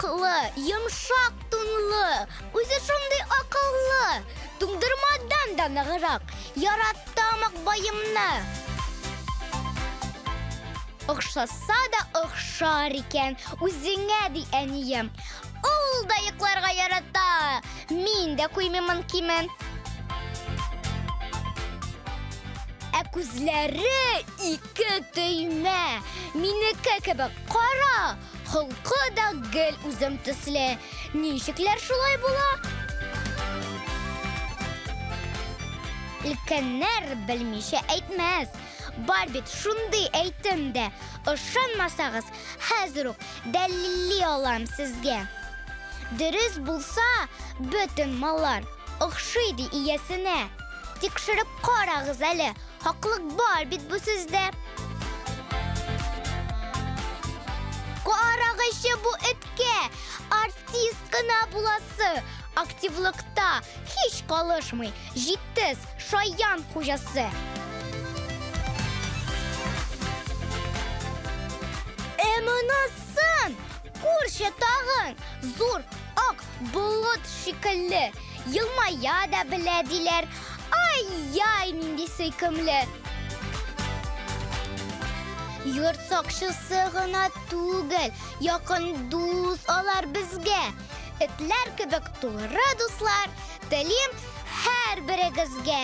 Назлы, йомшак тунлы, үзе шундый акыллы, туңдырмадан да ныгырак, яраттамак байымны. Охшаса да охшар икән, үзеңә ди әнием. Ул да йокларга ярата, мин дә күймәмен кимен. Ә күзләре ике төймә, минеке кебек кара, холкы да гел үзем төсле. Ничекләр шулай була? Өлкәннәр белмичә әйтмәс. Бар бит шундый әйтем дә. Ышанмасагыз, хәзер үк дәлилли алам сезгә. Дөрес булса, бөтен маллар охшый ди иясенә. Тикшереп карагыз әле. Хаклык бар бит бу сездә. Карагызчы бу эткә, артист кына буласы, активлыкта һич калышмый, җитез шаян хуҗасы. Эмонасын, күрше тагын, зур ак болыт шикелле, елмая да белә диләр. Ай-яй, нинди сөйкемле. Йорт сакчысы гына түгел, якын дус алар безгә. Этләр кебек туры дуслар, телим һәр берегезгә.